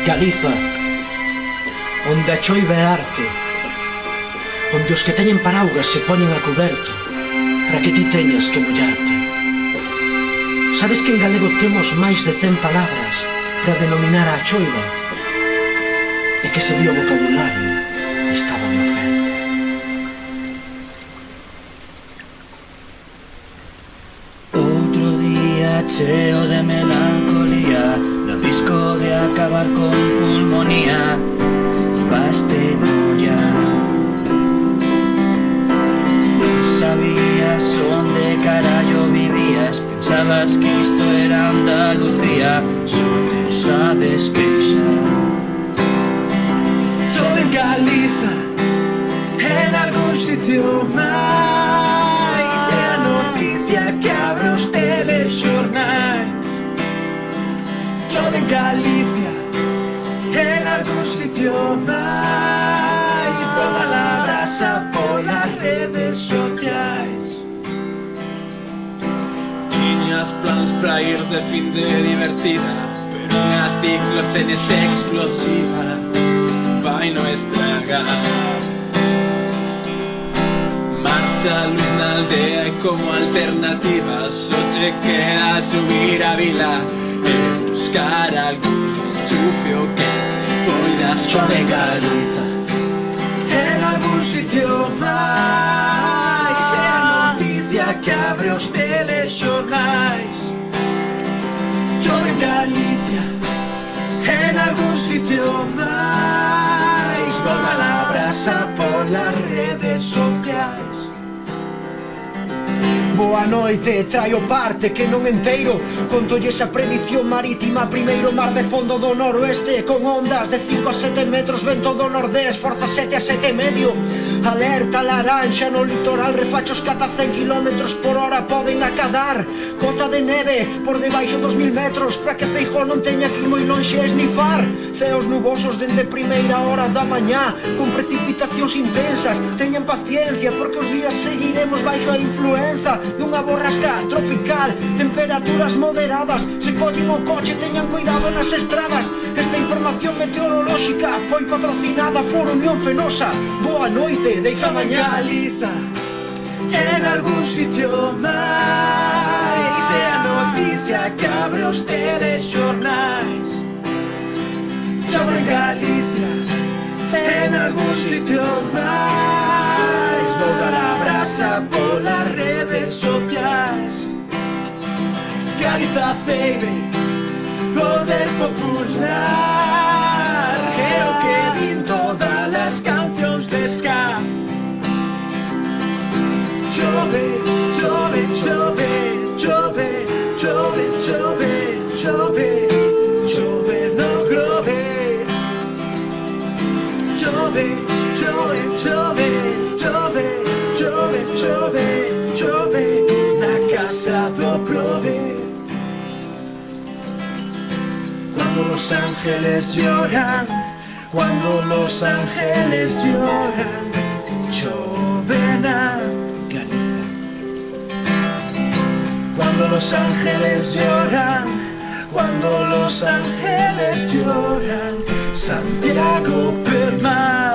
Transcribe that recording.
Galiza, onde a choiva é arte, onde os que teñen paraugas se poñen a coberto para que ti teñas que mollarte. Sabes que en galego temos máis de 100 palabras para denominar a choiva e que ese bio vocabulario estaba de oferta. Outro día cheo de melancolía, do risco de acabar con pulmonía, baste molla. Non sabías onde carallo vivías, pensabas que isto era Andalucía, só te sabes queixar. Chove en Galiza, en algún sitio máis, é a noticia que abre os telexornais. Chove en Galicia, en algún sitio máis, toda la brasa polas redes sociais. Tiñas plans pra ir de fin de divertida, pero unha ciclo sen ese explosiva vai no estragar. Marcha luz na aldea e como alternativa só che queda subir a vila e buscar algún enchufio que poidas Chove en Galiza, en algún sitio máis, é a noticia que abre os telexornais. Chove en Galicia, en algún sitio máis, volta la brasa polas redes sociais. Boa noite, traio parte que non enteiro. Contolle esa predición marítima. Primeiro mar de fondo do noroeste, con ondas de 5 a 7 metros, vento do nordés, forza 7 a 7 e medio. Alerta laranxa no litoral, refachos que ata 100 km/h poden acadar. Cota de neve por debaixo dos 1000 metros, para que Feijóo non teña que ir moi lonxe a esnifar. Ceos nubosos dende primeira hora da mañá, con precipitacións intensas. Teñan paciencia porque os días seguiremos baixo a influenza dunha borrasca tropical. Temperaturas moderadas, se collen o coche teñan cuidado nas estradas. Esta información meteorolóxica foi patrocinada por Unión Fenosa. Boa noite, deixa mañá. Galiza, en algún sitio máis, é a noticia que abre os telexornais. Chove en Galicia, en algún sitio máis, volta a brasa polas redes sociais. Galiza ceibe, poder popular, é o que din todas as cancións de ska. Chove, chove, chove, chove, chove, chove, chove, chove no grove. Chove, chove, chove, chove, chove, chove, chove na casa do prove. Cuando los ángeles lloran, cuando los ángeles lloran, chove na Galiza. Cuando los ángeles lloran, cuando los ángeles lloran, Santiago permanece.